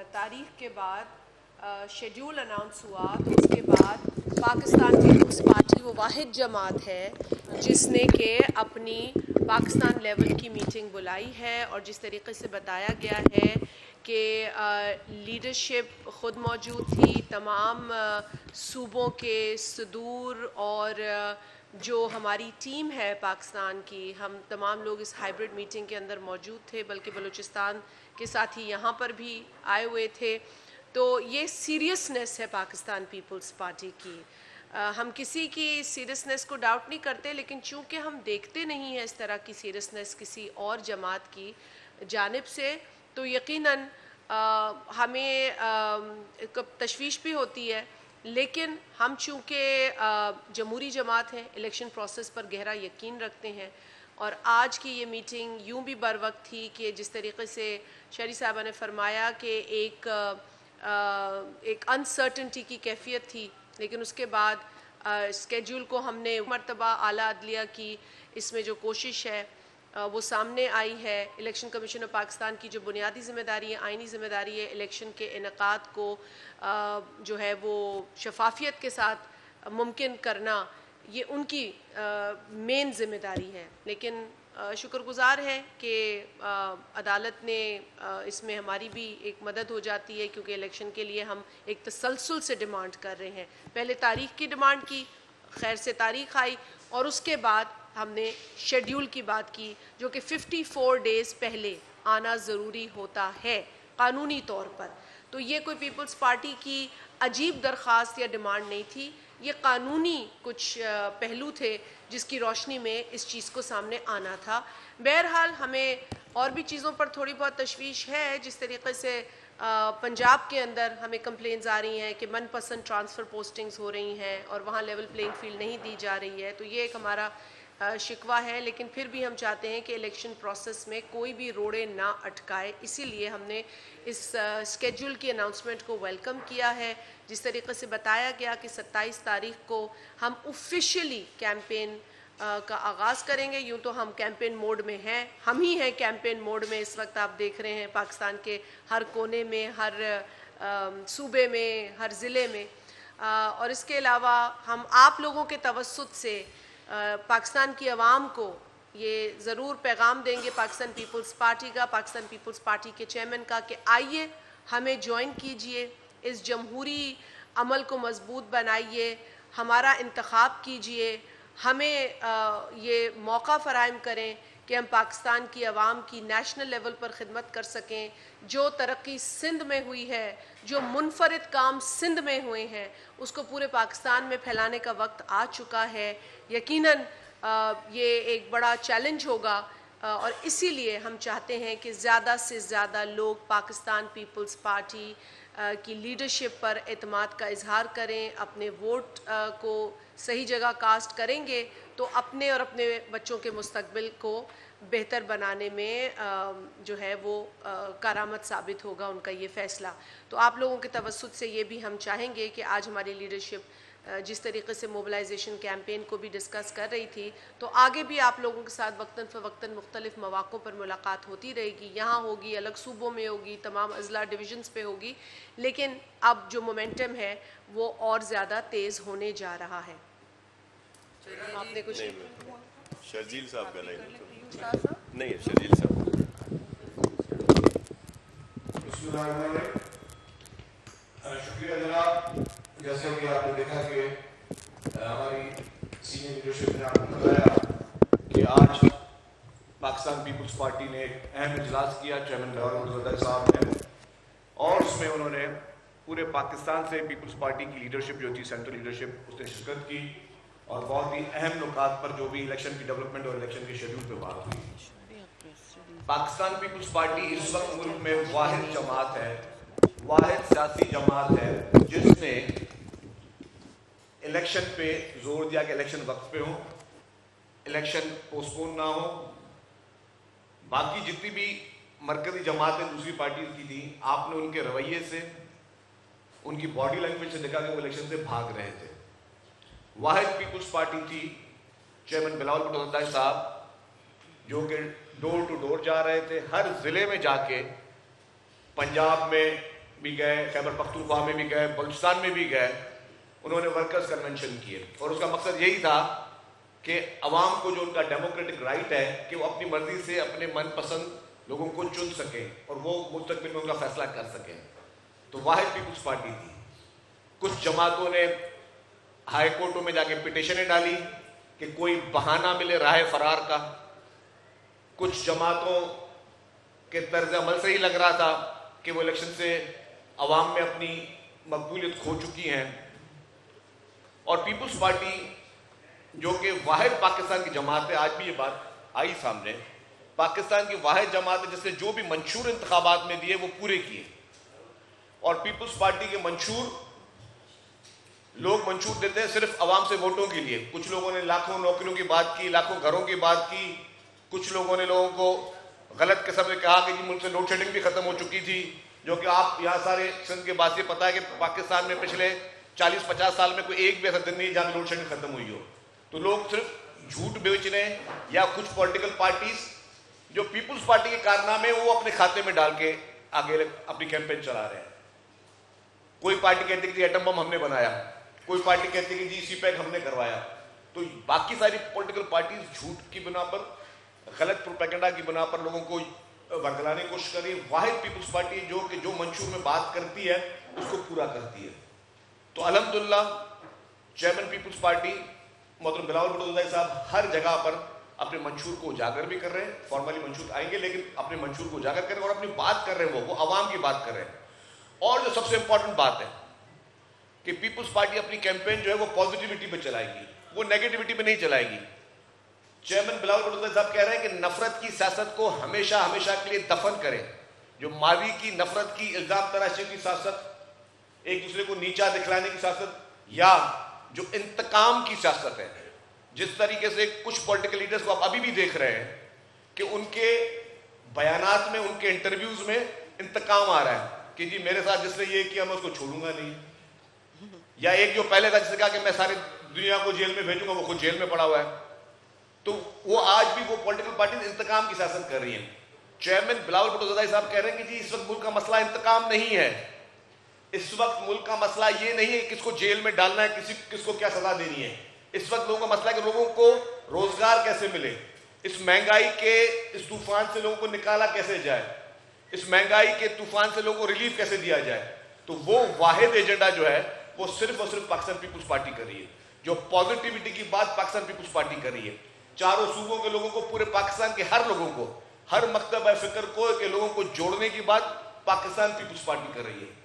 तारीख के बाद शेड्यूल अनाउंस हुआ तो उसके बाद पाकिस्तान पीपल्स पार्टी वो वाहिद जमात है जिसने के अपनी पाकिस्तान लेवल की मीटिंग बुलाई है और जिस तरीके से बताया गया है कि लीडरशिप ख़ुद मौजूद थी, तमाम सूबों के सदूर और जो हमारी टीम है पाकिस्तान की, हम तमाम लोग इस हाइब्रिड मीटिंग के अंदर मौजूद थे, बल्कि बलूचिस्तान के साथ ही यहाँ पर भी आए हुए थे। तो ये सीरियसनेस है पाकिस्तान पीपल्स पार्टी की। हम किसी की सीरियसनेस को डाउट नहीं करते, लेकिन चूँकि हम देखते नहीं हैं इस तरह की सीरियसनेस किसी और जमात की जानिब से, तो यकीनन हमें तशवीश भी होती है। लेकिन हम चूँकि जमहूरी जमात हैं, इलेक्शन प्रोसेस पर गहरा यकीन रखते हैं और आज की ये मीटिंग यूँ भी बर वक्त थी कि जिस तरीके से शहरी साहबा ने फरमाया कि एक अनसर्टनटी की कैफियत थी, लेकिन उसके बाद स्केड्यूल को हमने मरतबा आला अदलिया की इसमें जो कोशिश है वो सामने आई है। इलेक्शन कमीशन ऑफ पाकिस्तान की जो बुनियादी ज़िम्मेदारी है, आइनी ज़िम्मेदारी है, इलेक्शन के इनेकाद को जो है वो शफाफियत के साथ मुमकिन करना, ये उनकी मेन ज़िम्मेदारी है। लेकिन शुक्रगुज़ार है कि अदालत ने इसमें हमारी भी एक मदद हो जाती है, क्योंकि इलेक्शन के लिए हम एक तसलसल से डिमांड कर रहे हैं। पहले तारीख़ की डिमांड की, खैर से तारीख़ आई और उसके बाद हमने शेड्यूल की बात की, जो कि 54 डेज़ पहले आना ज़रूरी होता है कानूनी तौर पर। तो ये कोई पीपल्स पार्टी की अजीब दरख्वास्त या डिमांड नहीं थी, ये कानूनी कुछ पहलू थे जिसकी रोशनी में इस चीज़ को सामने आना था। बहरहाल हमें और भी चीज़ों पर थोड़ी बहुत तशवीश है। जिस तरीके से पंजाब के अंदर हमें कंप्लेंट्स आ रही हैं कि मनपसंद ट्रांसफ़र पोस्टिंग्स हो रही हैं और वहाँ लेवल प्लेइंग फील्ड नहीं दी जा रही है, तो ये एक हमारा शिकवा है। लेकिन फिर भी हम चाहते हैं कि इलेक्शन प्रोसेस में कोई भी रोड़े ना अटकाए, इसीलिए हमने इस स्केड्यूल की अनाउंसमेंट को वेलकम किया है। जिस तरीके से बताया गया कि 27 तारीख को हम ऑफिशियली कैंपेन का आगाज़ करेंगे। यूँ तो हम कैंपेन मोड में हैं, हम ही हैं कैंपेन मोड में इस वक्त। आप देख रहे हैं पाकिस्तान के हर कोने में, हर सूबे में, हर ज़िले में। और इसके अलावा हम आप लोगों के तवस्सुत से पाकिस्तान की आवाम को ये ज़रूर पैगाम देंगे, पाकिस्तान पीपल्स पार्टी का, पाकिस्तान पीपल्स पार्टी के चेयरमैन का, कि आइए हमें ज्वाइन कीजिए, इस जमहूरी अमल को मजबूत बनाइए, हमारा इंतखाब कीजिए, हमें ये मौका फ़राहम करें कि हम पाकिस्तान की आवाम की नेशनल लेवल पर ख़िदमत कर सकें। जो तरक्की सिंध में हुई है, जो मुनफरिद काम सिंध में हुए हैं, उसको पूरे पाकिस्तान में फैलाने का वक्त आ चुका है। यकीनन ये एक बड़ा चैलेंज होगा और इसीलिए हम चाहते हैं कि ज़्यादा से ज़्यादा लोग पाकिस्तान पीपल्स पार्टी की लीडरशिप पर एतमाद का इजहार करें, अपने वोट को सही जगह कास्ट करेंगे तो अपने और अपने बच्चों के मुस्तकबिल को बेहतर बनाने में जो है वो कारामद साबित होगा उनका ये फ़ैसला। तो आप लोगों के तवस्सुत से ये भी हम चाहेंगे कि आज हमारी लीडरशिप जिस तरीके से मोबिलाइजेशन कैंपेन को भी डिस्कस कर रही थी, तो आगे भी आप लोगों के साथ वक्तन फ़वक्तन मुख्तलिफ़ मौक़ों पर मुलाकात होती रहेगी। यहाँ होगी, अलग सूबों में होगी, तमाम अज़ला डिवीज़न्स पे होगी, लेकिन अब जो मोमेंटम है वो और ज़्यादा तेज़ होने जा रहा है। आपने कुछ शर्जील साहब का नहीं है, शर्जील साहब। शुक्रिया जनाब। जैसे कि आपने देखा कि हमारी सीनियर लीडरशिप ने आपको बताया कि आज पाकिस्तान पीपल्स पार्टी ने एक अहम इजलास किया चेयरमैन बिलावल साहब ने, और उसमें उन्होंने पूरे पाकिस्तान से पीपल्स पार्टी की लीडरशिप जो थी, सेंट्रल लीडरशिप, उसने शिरकत की और बहुत ही अहम नुकात पर जो भी इलेक्शन की डेवलपमेंट और इलेक्शन के शेड्यूल पर बात हुई। पाकिस्तान पीपल्स पार्टी इस वक्त मुल्क में वाहिद जमात है, वाहिद सियासी जमात है जिसने इलेक्शन पे जोर दिया कि इलेक्शन वक्त पे हो, इलेक्शन पोस्टपोन ना हो। बाकी जितनी भी मरकजी जमातें दूसरी पार्टी की थी, आपने उनके रवैये से, उनकी बॉडी लैंग्वेज से देखा कि वो इलेक्शन से भाग रहे थे। वाहिद पीपल्स पार्टी थी चेयरमैन बिलावल भुट्टो साहब जो कि डोर टू डोर जा रहे थे, हर ज़िले में जाके पंजाब में भी गए, खैबर पख्तूनख्वा में भी गए, बलूचिस्तान में भी गए, उन्होंने वर्कर्स कन्वेंशन किए और उसका मकसद यही था कि अवाम को जो उनका डेमोक्रेटिक राइट है कि वो अपनी मर्जी से अपने मनपसंद लोगों को चुन सकें और वो मुस्तकबिल में उनका फैसला कर सकें। तो वाहिद पीपुल्स पार्टी थी। कुछ जमातों ने हाई कोर्टों में जाके पिटिशनें डाली कि कोई बहाना मिले राह फरार का। कुछ जमातों के तर्ज अमल से ही लग रहा था कि वो इलेक्शन से अवाम में अपनी मकबूलियत खो चुकी हैं। और पीपुल्स पार्टी जो कि वाहिद पाकिस्तान की जमात है, आज भी ये बात आई सामने, पाकिस्तान की वाहिद जमात है जिसने जो भी मंशूर इंतखाबात में दिए वो पूरे किए। और पीपुल्स पार्टी के मंशूर लोग मंशूर देते हैं सिर्फ अवाम से वोटों के लिए। कुछ लोगों ने लाखों नौकरियों की बात की, लाखों घरों की बात की। कुछ लोगों ने लोगों को गलत किस्म से कहा कि जी मुल्क से लोड शेडिंग भी खत्म हो चुकी थी, जो कि आप यहाँ सारे सिंध के बात से पता है कि पाकिस्तान में पिछले 40-50 साल में कोई एक भी ऐसा दिन नहीं जहाँ लोड शेडिंग खत्म हुई हो। तो लोग सिर्फ झूठ बेच रहे हैं, या कुछ पॉलिटिकल पार्टीज जो पीपुल्स पार्टी के कारनामे वो अपने खाते में डाल के आगे अपनी कैंपेन चला रहे हैं। कोई पार्टी कहती है कि एटम बम हमने बनाया, कोई पार्टी कहती है कि जी सीपैक हमने करवाया। तो बाकी सारी पॉलिटिकल पार्टीज झूठ की बिना पर, गलत प्रोपेगेंडा की बिना पर लोगों को बरगलाने की कोशिश कर रही है। वाहिद पीपुल्स पार्टी जो कि जो मंशूर में बात करती है उसको पूरा करती है। तो अल्हम्दुलिल्लाह चेयरमैन पीपुल्स पार्टी मोहतरम बिलावल भुट्टो ज़रदारी साहब हर जगह पर अपने मंशूर को उजागर भी कर रहे हैं। फॉर्मली मंशूर आएंगे लेकिन अपने मंशूर को उजागर कर रहे हैं और अपनी बात कर रहे हैं, वो अवाम की बात कर रहे हैं। और जो सबसे इंपॉर्टेंट बात है कि पीपुल्स पार्टी अपनी कैंपेन जो है वो पॉजिटिविटी पे चलाएगी, वो नेगेटिविटी पे नहीं चलाएगी। चेयरमैन बिलावल भुट्टो ज़रदारी साहब कह रहे हैं कि नफरत की सियासत को हमेशा हमेशा के लिए दफन करें। जो मावी की नफरत की इल्जाम तराशी की सियासत, एक दूसरे को नीचा दिखलाने की सियासत, या जो इंतकाम की सियासत है, जिस तरीके से कुछ पॉलिटिकल लीडर्स को आप अभी भी देख रहे हैं कि उनके बयानात में, उनके इंटरव्यूज में इंतकाम आ रहा है कि जी मेरे साथ जिसने ये किया मैं उसको छोड़ूंगा नहीं। या एक जो पहले था जिसने कहा कि मैं सारी दुनिया को जेल में भेजूंगा, वो खुद जेल में पड़ा हुआ है। तो वो आज भी वो पॉलिटिकल पार्टी इंतकाम की सियासत कर रही है। चेयरमैन बिलावल भुट्टो ज़रदारी साहब कह रहे हैं कि जी इस वक्त मुल्क का मसला इंतकाम नहीं है। इस वक्त मुल्क का मसला ये नहीं है किसको जेल में डालना है, किसको क्या सजा देनी है। इस वक्त लोगों का मसला है कि लोगों को रोजगार कैसे मिले, इस महंगाई के इस तूफान से लोगों को निकाला कैसे जाए, इस महंगाई के तूफान से लोगों को रिलीफ कैसे दिया जाए। तो वो वाहिद एजेंडा जो है वो सिर्फ और सिर्फ पाकिस्तान पीपुल्स पार्टी कर रही है। जो पॉजिटिविटी की बात पाकिस्तान पीपुल्स पार्टी कर रही है, चारों सूबों के लोगों को, पूरे पाकिस्तान के हर लोगों को, हर मकतब फिक्र को के लोगों को जोड़ने की बात पाकिस्तान पीपुल्स पार्टी कर रही है।